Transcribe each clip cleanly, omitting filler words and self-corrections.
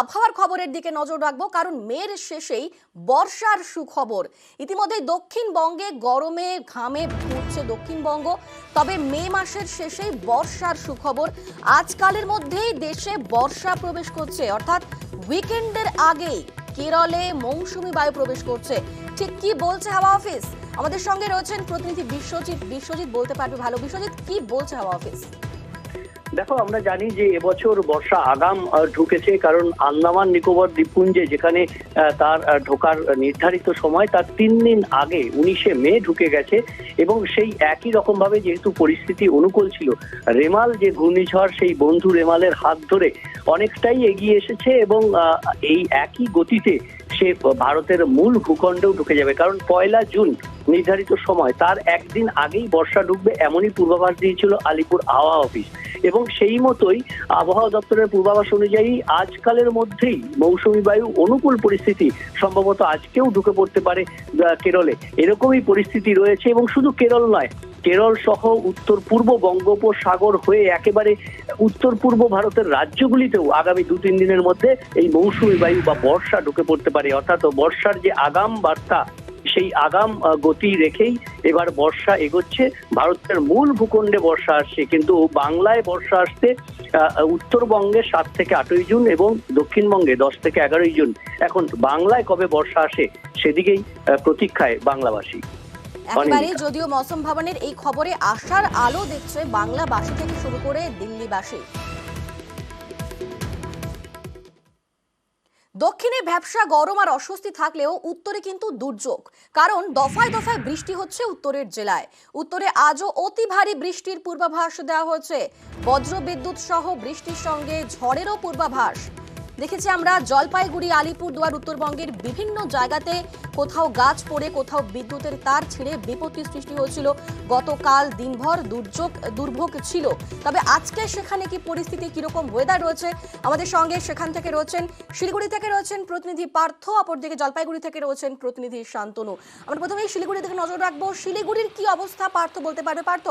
আবহাওয়ার খবরের দিকে নজর রাখবো, কারণ মের শেষেই বর্ষার সুখবর। ইতিমধ্যে দক্ষিণবঙ্গে গরমে ঘামে পুড়ছে দক্ষিণবঙ্গ, তবে মে মাসের শেষেই বর্ষার সুখবর। আজকালের মধ্যেই দেশে বর্ষা প্রবেশ করছে, অর্থাৎ উইকেন্ডের আগেই কেরলে মৌসুমী বায়ু প্রবেশ করছে। ঠিক কি বলছে হাওয়া অফিস? আমাদের সঙ্গে রয়েছেন প্রতিনিধি বিশ্বজিৎ বলতে পারবে ভালো। বিশ্বজিৎ, কি বলছে হাওয়া অফিস? দেখো, আমরা জানি যে এবছর বর্ষা আগাম ঢুকেছে, কারণ আন্দামান নিকোবর দ্বীপপুঞ্জে যেখানে তার ঢোকার নির্ধারিত সময় তার 3 দিন আগে 19শে মে ঢুকে গেছে। এবং সেই একই রকম ভাবে যেহেতু পরিস্থিতি অনুকূল ছিল, রেমাল যে ঘূর্ণিঝড় সেই বন্ধু রেমালের হাত ধরে অনেকটাই এগিয়ে এসেছে এবং এই একই গতিতে সে ভারতের মূল ভূখণ্ডেও ঢুকে যাবে। কারণ 1 জুন নির্ধারিত সময়, তার একদিন আগেই বর্ষা ঢুকবে এমনই পূর্বাভাস দিয়েছিল আলিপুর আবহাওয়া অফিস। এবং সেই মতোই আবহাওয়া দপ্তরের পূর্বাভাস অনুযায়ী আজকালের মধ্যেই মৌসুমী বায়ু অনুকূল পরিস্থিতি সম্ভবত আজকেও ঢুকে পড়তে পারে কেরলে, এরকমই পরিস্থিতি রয়েছে। এবং শুধু কেরল নয়, কেরল সহ উত্তর পূর্ব বঙ্গোপসাগর হয়ে একেবারে উত্তর পূর্ব ভারতের রাজ্যগুলিতেও আগামী 2-3 দিনের মধ্যে এই মৌসুমী বায়ু বা বর্ষা ঢুকে পড়তে পারে। অর্থাৎ বর্ষার যে আগাম বার্তা, সেই আগাম গতি রেখেই এবার বর্ষা এগোচ্ছে। ভারতের মূল ভূখণ্ডে বর্ষা আসছে, কিন্তু বাংলায় বর্ষা আসতে উত্তরবঙ্গে 7 থেকে 8ই জুন এবং দক্ষিণবঙ্গে 10 থেকে 11ই জুন। এখন বাংলায় কবে বর্ষা আসে সেদিকেই প্রতীক্ষায় বাংলাবাসী। একেবারে, যদিও মৌসুম ভবনের এই খবরে আশার আলো দেখছে বাংলাবাসী থেকে শুরু করে দিল্লিবাসী। দক্ষিণে ভ্যাপসা গরম আর অস্বস্তি থাকলেও উত্তরে কিন্তু দুর্যোগ, কারণ দফায় দফায় বৃষ্টি হচ্ছে উত্তরের জেলায়। উত্তরে আজও অতি ভারী বৃষ্টির পূর্বাভাস দেওয়া হয়েছে, বজ্রবিদ্যুৎ সহ বৃষ্টির সঙ্গে ঝড়েরও পূর্বাভাস। দেখেছি আমরা জলপাইগুড়ি, আলিপুরদুয়ার, উত্তরবঙ্গের বিভিন্ন জায়গাতে কোথাও গাছ পড়ে কোথাও বিদ্যুতের তার ছিঁড়ে বিপত্তি সৃষ্টি হয়েছিল। গতকাল দিনভর দুর্ভোগ ছিল। তবে আজকে সেখানে কি পরিস্থিতি, কিরকম ওয়েদার রয়েছে? আমাদের সঙ্গে সেখান থেকে রয়েছেন, শিলিগুড়ি থেকে রয়েছেন প্রতিনিধি পার্থ, অপরদিকে জলপাইগুড়ি থেকে রয়েছেন প্রতিনিধি শান্তনু। আমরা প্রথমেই শিলিগুড়ি থেকে নজর রাখবো। শিলিগুড়ির কি অবস্থা পার্থ, বলতে পারবে পার্থ?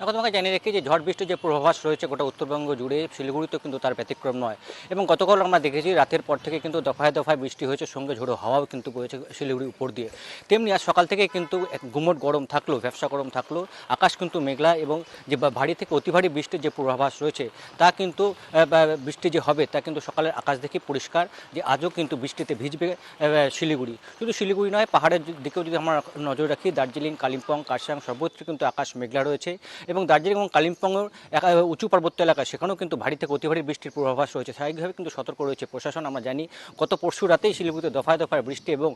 এখন তোমাকে জানিয়ে রেখে যে ঝড় বৃষ্টির যে পূর্বাভাস রয়েছে গোটা উত্তরবঙ্গ জুড়ে, শিলিগুড়িতেও কিন্তু তার ব্যতিক্রম নয়। এবং গতকাল আমরা দেখেছি রাতের পর থেকে কিন্তু দফায় দফায় বৃষ্টি হয়েছে, সঙ্গে ঝোড়ো হাওয়াও কিন্তু বয়েছে শিলিগুড়ির উপর দিয়ে। তেমনি আজ সকাল থেকে কিন্তু এক গুমোট গরম থাকলো, ব্যবসা গরম থাকলো, আকাশ কিন্তু মেঘলা এবং যে ভারী থেকে অতি ভারী বৃষ্টির যে পূর্বাভাস রয়েছে তা কিন্তু বৃষ্টি যে হবে তা কিন্তু সকালের আকাশ দেখে পরিষ্কার যে আজও কিন্তু বৃষ্টিতে ভিজবে শিলিগুড়ি। শুধু শিলিগুড়ি নয়, পাহাড়ের দিকেও যদি আমরা নজর রাখি, দার্জিলিং, কালিম্পং, কার্শিয়াং সর্বত্র কিন্তু আকাশ মেঘলা রয়েছে। এবং দার্জিলিং এবং কালিম্পংয়ের উঁচু পার্বত্য এলাকা, সেখানেও কিন্তু ভারী থেকে অতি ভারী বৃষ্টির পূর্বাভাস রয়েছে। স্বাভাবিকভাবে কিন্তু সতর্ক রয়েছে প্রশাসন। আমরা জানি গত পরশু রাতেই শিলিগুড়িতে দফায় দফায় বৃষ্টি এবং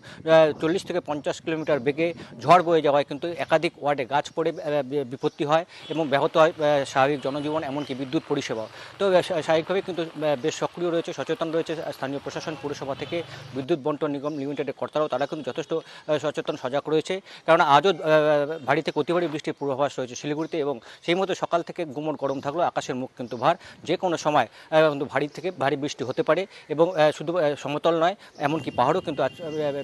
40 থেকে 50 কিলোমিটার বেগে ঝড় বয়ে যাওয়ায় কিন্তু একাধিক ওয়ার্ডে গাছ পড়ে বিপত্তি হয় এবং ব্যাহত হয় স্বাভাবিক জনজীবন, এমনকি বিদ্যুৎ পরিষেবাও। তো স্বাভাবিকভাবে কিন্তু বেশ সক্রিয় রয়েছে, সচেতন রয়েছে স্থানীয় প্রশাসন, পুরসভা থেকে বিদ্যুৎ বন্টন নিগম লিমিটেডের কর্তারাও, তারা কিন্তু যথেষ্ট সচেতন, সজাগ রয়েছে। কারণ আজও ভারী থেকে অতি ভারী বৃষ্টির পূর্বাভাস রয়েছে শিলিগুড়িতে। এবং সেই মতো সকাল থেকে গুমোট গরম থাকলেও আকাশের মুখ কিন্তু ভার, যে কোনো সময় কিন্তু ভারী থেকে ভারী বৃষ্টি হতে পারে। এবং শুধু সমতল নয়, এমনকি পাহাড়ও কিন্তু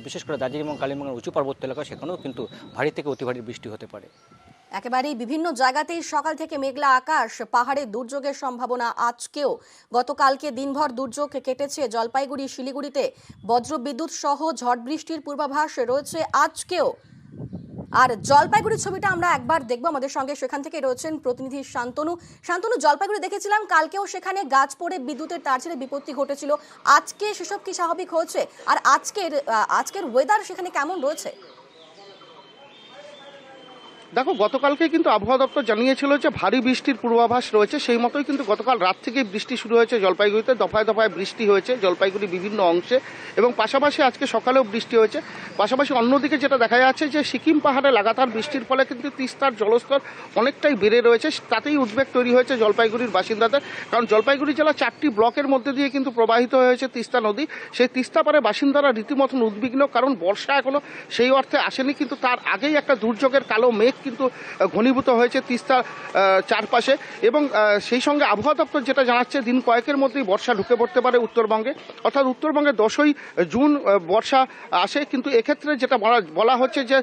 বিশেষ করে দার্জিলিং এবং কালিম্পংয়ের উঁচু পার্বত্য এলাকা, সেখানেও কিন্তু ভারী থেকে অতি ভারী বৃষ্টি হতে পারে। একেবারেই বিভিন্ন জায়গাতেই সকাল থেকে মেঘলা আকাশ, পাহাড়ে দুর্যোগের সম্ভাবনা আজকেও। গতকালকে দিনভর দুর্যোগ কেটেছে জলপাইগুড়ি, শিলিগুড়িতে বজ্রবিদ্যুৎ সহ ঝড় বৃষ্টির পূর্বাভাস রয়েছে আজকেও। আর জলপাইগুড়ির ছবিটা আমরা একবার দেখবো, আমাদের সঙ্গে সেখান থেকে রয়েছেন প্রতিনিধি শান্তনু। জলপাইগুড়ি দেখেছিলাম কালকেও সেখানে গাছ পড়ে বিদ্যুতের তার ছিঁড়ে বিপত্তি ঘটেছিল, আজকে সেসব কি স্বাভাবিক হচ্ছে? আর আজকের ওয়েদার সেখানে কেমন রয়েছে? দেখো, গতকালকে কিন্তু আবহাওয়া দপ্তর জানিয়েছিল যে ভারী বৃষ্টির পূর্বাভাস রয়েছে, সেই মতোই কিন্তু গতকাল রাত থেকেই বৃষ্টি শুরু হয়েছে জলপাইগুড়িতে। দফায় দফায় বৃষ্টি হয়েছে জলপাইগুড়ি বিভিন্ন অংশে এবং পাশাপাশি আজকে সকালেও বৃষ্টি হয়েছে। পাশাপাশি অন্যদিকে যেটা দেখা যাচ্ছে যে সিকিম পাহাড়ে লাগাতার বৃষ্টির ফলে কিন্তু তিস্তার জলস্তর অনেকটাই বেড়ে রয়েছে, তাতেই উদ্বেগ তৈরি হয়েছে জলপাইগুড়ির বাসিন্দাদের। কারণ জলপাইগুড়ি জেলা 4টি ব্লকের মধ্যে দিয়ে কিন্তু প্রবাহিত হয়েছে তিস্তা নদী। সেই তিস্তা পারে বাসিন্দারা রীতিমতন উদ্বিগ্ন, কারণ বর্ষা এখনো সেই অর্থে আসেনি, কিন্তু তার আগেই একটা দুর্যোগের কালো মেঘ কিন্তু ঘনীভূত হয়েছে তিস্তার চারপাশে এবং সেই সঙ্গে আবহাওয়া দপ্তর যেটা জানাচ্ছে দিন কয়েকের মধ্যেই বর্ষা ঢুকে পড়তে পারে উত্তরবঙ্গে, অর্থাৎ উত্তরবঙ্গে 10ই জুন বর্ষা আসে। কিন্তু এক্ষেত্রে যেটা বলা হচ্ছে যে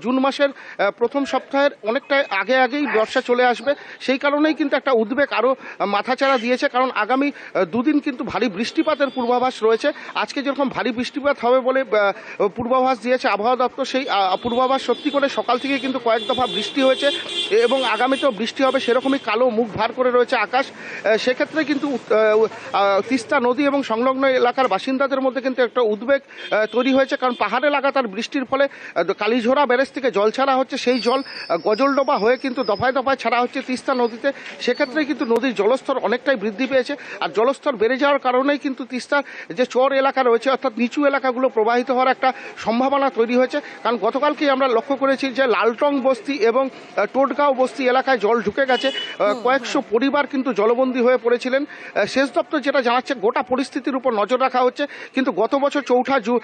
জুন মাসের প্রথম সপ্তাহের অনেকটা আগেই বর্ষা চলে আসবে। সেই কারণেই কিন্তু একটা উদ্বেগ আরও মাথাচাড়া দিয়েছে, কারণ আগামী দুদিন কিন্তু ভারী বৃষ্টিপাতের পূর্বাভাস রয়েছে। আজকে যেরকম ভারী বৃষ্টিপাত হবে বলে পূর্বাভাস দিয়েছে আবহাওয়া দপ্তর, সেই পূর্বাভাস সত্যি করে সকাল থেকে কিন্তু কয়েক দফা বৃষ্টি হয়েছে এবং আগামীতেও বৃষ্টি হবে সেরকমই কালো মুখ ভার করে রয়েছে আকাশ। সেক্ষেত্রে কিন্তু তিস্তা নদী এবং সংলগ্ন এলাকার বাসিন্দাদের মধ্যে কিন্তু একটা উদ্বেগ তৈরি হয়েছে, কারণ পাহাড়ে লাগাতার বৃষ্টির ফলে কালীঝোড়া ব্যারেজ থেকে জল ছাড়া হচ্ছে, সেই জল গজলডোবা হয়ে কিন্তু দফায় দফায় ছাড়া হচ্ছে তিস্তা নদীতে। সেক্ষেত্রে কিন্তু নদীর জলস্তর অনেকটাই বৃদ্ধি পেয়েছে, আর জলস্তর বেড়ে যাওয়ার কারণেই কিন্তু তিস্তার যে চর এলাকা রয়েছে অর্থাৎ নিচু এলাকাগুলো প্রবাহিত হওয়ার একটা সম্ভাবনা তৈরি হয়েছে। কারণ গতকালকেই আমরা লক্ষ্য করেছি যে লালটং বস্তি এবং টোটগাঁও বস্তি এলাকায় জল ঢুকে গেছে, কয়েকশো পরিবার কিন্তু জলবন্দী হয়ে পড়েছিলেন। সেচ দপ্তর যেটা জানাচ্ছে গোটা পরিস্থিতির উপর নজর রাখা হচ্ছে, কিন্তু গত বছর 4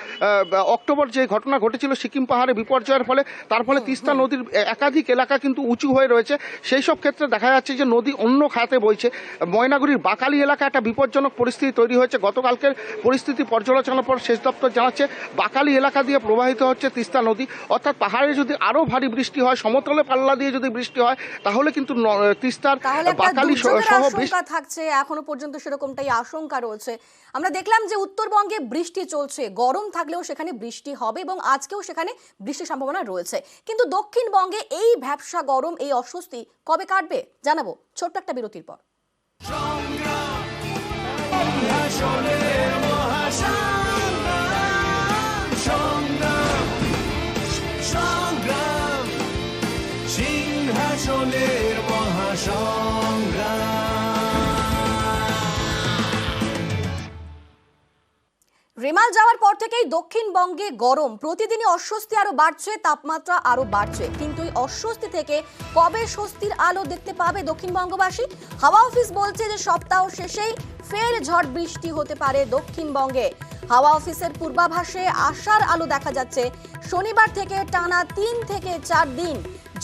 অক্টোবর যে ঘটনা ঘটেছিল সিকিম পাহাড়ে বিপর্যয়ের ফলে, তার ফলে তিস্তা নদীর একাধিক এলাকা কিন্তু উঁচু হয়ে রয়েছে। সেই সব ক্ষেত্রে দেখা যাচ্ছে যে নদী অন্য খাতে বইছে। ময়নাগুড়ির বাকালি এলাকা একটা বিপজ্জনক পরিস্থিতি তৈরি হয়েছে। গতকালকের পরিস্থিতি পর্যালোচনার পর সেচ দপ্তর জানাচ্ছে বাকালি এলাকা দিয়ে প্রবাহিত হচ্ছে তিস্তা নদী, অর্থাৎ পাহাড়ে যদি আরও ভারী বৃষ্টি হয়, সমতলে পাল্লা দিয়ে যদি বৃষ্টি হয়, তাহলে কিন্তু তিস্তার বাকালি সহ থাকছে। এখনো পর্যন্ত সেরকমটাই আশঙ্কা রয়েছে। আমরা দেখলাম যে উত্তরবঙ্গে বৃষ্টি চলছে, গরম থাকলেও সেখানে বৃষ্টি হবে এবং আজকেও সেখানে বৃষ্টির সম্ভাবনা রয়েছে। কিন্তু দক্ষিণবঙ্গে এই ভ্যাপসা গরম, এই অস্বস্তি কবে কাটবে জানাবো ছোট্ট একটা বিরতির পর। রেমাল যাওয়ার পর থেকেই দক্ষিণবঙ্গে গরম, প্রতিদিনই অস্বস্তি আরো বাড়ছে, তাপমাত্রা আরো বাড়ছে। কিন্তু এই অস্বস্তি থেকে কবে স্বস্তির আলো দেখতে পাবে দক্ষিণবঙ্গবাসী? হাওয়া অফিস বলছে যে সপ্তাহ শেষেই ফের ঝড় বৃষ্টি হতে পারে দক্ষিণবঙ্গে। হাওয়া অফিসের পূর্বাভাসে আশার আলো দেখা যাচ্ছে। শনিবার থেকে টানা 3 থেকে 4 দিন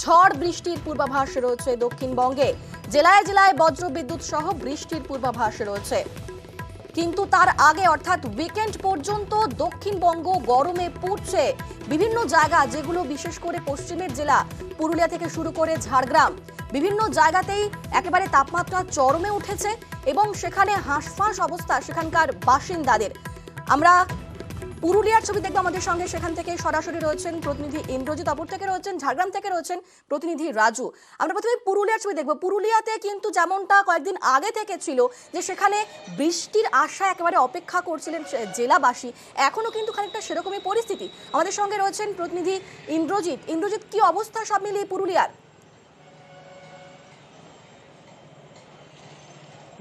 ঝড় বৃষ্টির পূর্বাভাস রয়েছে দক্ষিণবঙ্গে। জেলায় জেলায় বজ্রবিদ্যুৎ সহ বৃষ্টির পূর্বাভাস রয়েছে। কিন্তু তার আগে অর্থাৎ উইকেন্ড পর্যন্ত দক্ষিণবঙ্গ গরমে পুড়ছে। বিভিন্ন জায়গা, যেগুলো বিশেষ করে পশ্চিমের জেলা পুরুলিয়া থেকে শুরু করে ঝাড়গ্রাম, বিভিন্ন জায়গাতেই একেবারে তাপমাত্রা চরমে উঠেছে এবং সেখানে হাঁসফাঁস অবস্থা সেখানকার বাসিন্দাদের। আমরা পুরুলিয়ার ছবি দেখবো আমাদের সঙ্গে, সেখান থেকে সরাসরি রয়েছেন প্রতিনিধি ইন্দ্রজিৎ, অপর থেকে রয়েছেন ঝাড়গ্রাম থেকে রয়েছেন প্রতিনিধি রাজু। আমরা প্রথমে পুরুলিয়ার ছবি দেখবো। পুরুলিয়াতে কিন্তু যেমনটা কয়েকদিন আগে থেকে ছিল যে সেখানে বৃষ্টির আশা একেবারে অপেক্ষা করছিলেন জেলাবাসী, এখনো কিন্তু খানিকটা সেরকমই পরিস্থিতি। আমাদের সঙ্গে রয়েছেন প্রতিনিধি ইন্দ্রজিৎ। ইন্দ্রজিৎ, কি অবস্থা সব মিলিয়ে পুরুলিয়ার?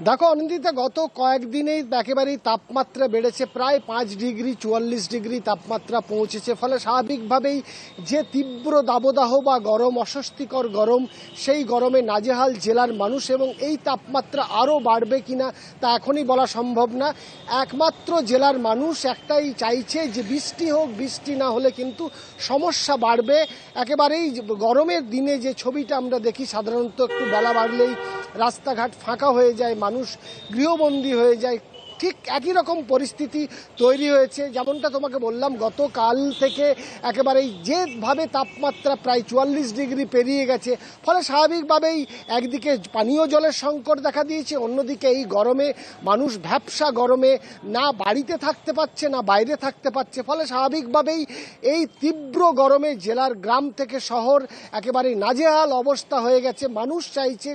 দেখো অনিন্দিতা, গত কয়েকদিনেই একেবারেই তাপমাত্রা বেড়েছে, প্রায় 5 ডিগ্রি 44 ডিগ্রি তাপমাত্রা পৌঁছেছে। ফলে স্বাভাবিকভাবেই যে তীব্র দাবদাহ বা গরম, অস্বস্তিকর গরম, সেই গরমে নাজেহাল জেলার মানুষ। এবং এই তাপমাত্রা আরও বাড়বে কিনা তা এখনই বলা সম্ভব না। একমাত্র জেলার মানুষ একটাই চাইছে যে বৃষ্টি হোক, বৃষ্টি না হলে কিন্তু সমস্যা বাড়বে। একেবারেই গরমের দিনে যে ছবিটা আমরা দেখি, সাধারণত একটু বেলা বাড়লেই রাস্তাঘাট ফাঁকা হয়ে যায়, মানুষ গৃহবন্দী হয়ে যায়, ঠিক একই রকম পরিস্থিতি তৈরি হয়েছে। যেমনটা তোমাকে বললাম, গতকাল থেকে একেবারেই যেভাবে তাপমাত্রা প্রায় 44 ডিগ্রি পেরিয়ে গেছে, ফলে স্বাভাবিকভাবেই একদিকে পানীয় জলের সংকট দেখা দিয়েছে, অন্যদিকে এই গরমে মানুষ ভ্যাপসা গরমে না বাড়িতে থাকতে পারছে না বাইরে থাকতে পারছে। ফলে স্বাভাবিকভাবেই এই তীব্র গরমে জেলার গ্রাম থেকে শহর একেবারেই নাজেহাল অবস্থা হয়ে গেছে। মানুষ চাইছে,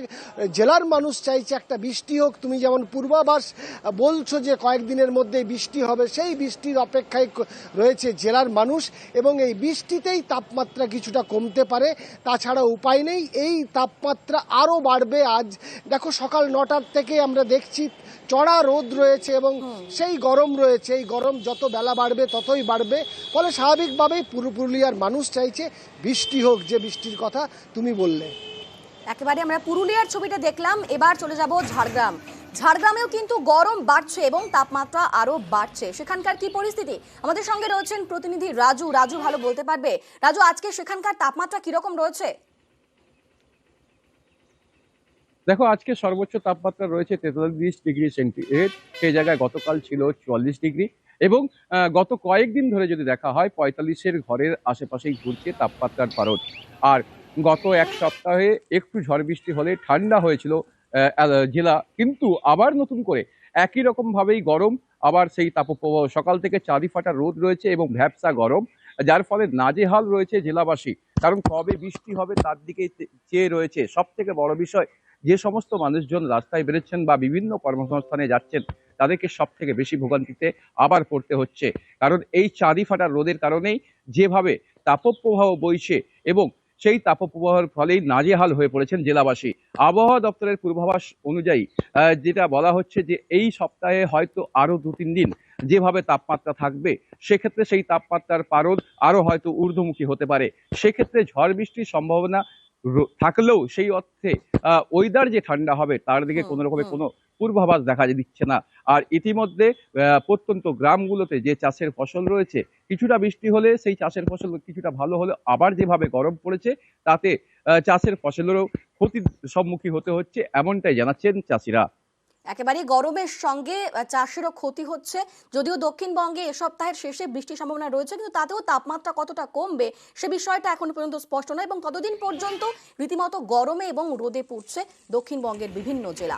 জেলার মানুষ চাইছে একটা বৃষ্টি হোক। তুমি যেমন পূর্বাভাস বলছো যে কয়েকদিনের মধ্যে বৃষ্টি হবে, সেই বৃষ্টির অপেক্ষায় রয়েছে জেলার মানুষ এবং এই বৃষ্টিতেই তাপমাত্রা কিছুটা কমতে পারে, তাছাড়া উপায় নেই। এই তাপমাত্রা আরও বাড়বে। আজ দেখো সকাল 9টার থেকে আমরা দেখছি চড়া রোদ রয়েছে এবং সেই গরম রয়েছে। এই গরম যত বেলা বাড়বে ততই বাড়বে। ফলে স্বাভাবিকভাবেই পুরুলিয়ার মানুষ চাইছে বৃষ্টি হোক, যে বৃষ্টির কথা তুমি বললে। একেবারে আমরা পুরুলিয়ার ছবিটা দেখলাম, এবার চলে যাব ঝাড়গ্রাম। ঝাড়গ্রামেও কিন্তু গরম বাড়ছে এবং তাপমাত্রা আরো বাড়ছে। সেখানকার কি পরিস্থিতি? আমাদের সঙ্গে রয়েছেন প্রতিনিধি রাজু। রাজু ভালো বলতে পারবে। রাজু, আজকে সেখানকার তাপমাত্রা কিরকম রয়েছে? দেখো আজকে সর্বোচ্চ তাপমাত্রা রয়েছে 43 ডিগ্রি সেন্টিগ্রেড, সেই জায়গায় গতকাল ছিল 44 ডিগ্রি। এবং গত কয়েকদিন ধরে যদি দেখা হয় 45-এর ঘরের আশেপাশেই ঘুরছে তাপমাত্রার পারদ। আর গত এক সপ্তাহে একটু ঝড় বৃষ্টি হলে ঠান্ডা হয়েছিল জেলা, কিন্তু আবার নতুন করে একই রকম ভাবেই গরম, আবার সেই তাপপ্রবাহ। সকাল থেকে চাঁদি ফাটা রোদ রয়েছে এবং ভ্যাপসা গরম, যার ফলে নাজেহাল রয়েছে জেলাবাসী। কারণ কবে বৃষ্টি হবে তার দিকে চেয়ে রয়েছে। সব থেকে বড় বিষয়, যে সমস্ত মানুষজন রাস্তায় বেরোচ্ছেন বা বিভিন্ন কর্মসংস্থানে যাচ্ছেন, তাদেরকে সব থেকে বেশি ভোগান্তিতে আবার পড়তে হচ্ছে। কারণ এই চাঁদি ফাটা রোদের কারণেই যেভাবে তাপপ্রবাহ বইছে, এবং সেই তাপপ্রবাহের ফলেই নাজেহাল হয়ে পড়েছেন জেলাবাসী। আবহাওয়া দপ্তরের পূর্বাভাস অনুযায়ী যেটা বলা হচ্ছে যে এই সপ্তাহে হয়তো আরো 2-3 দিন যেভাবে তাপমাত্রা থাকবে, সেক্ষেত্রে সেই তাপমাত্রার পারদ আরো হয়তো ঊর্ধ্বমুখী হতে পারে। সেক্ষেত্রে ঝড় বৃষ্টির সম্ভাবনা থাকলেও সেই অর্থে ওয়েদার যে ঠান্ডা হবে তার দিকে কোনো রকমের কোনো পূর্বাভাস দেখা দিচ্ছে না। আর ইতিমধ্যে প্রত্যন্ত গ্রামগুলোতে যে চাষের ফসল রয়েছে, কিছুটা বৃষ্টি হলে সেই চাষের ফসল কিছুটা ভালো হলে আবার যেভাবে গরম পড়েছে, তাতে চাষের ফসলেরও ক্ষতির সম্মুখীন হতে হচ্ছে, এমনটাই জানাচ্ছেন চাষিরা। একেবারে গরমের সঙ্গে চাষেরও ক্ষতি হচ্ছে। যদিও দক্ষিণবঙ্গে এ সপ্তাহের শেষে বৃষ্টির সম্ভাবনা রয়েছে, কিন্তু তাতেও তাপমাত্রা কতটা কমবে সে বিষয়টা এখনো পর্যন্ত স্পষ্ট নয়, এবং ততদিন পর্যন্ত রীতিমতো গরমে এবং রোদে পুড়ছে দক্ষিণবঙ্গের বিভিন্ন জেলা।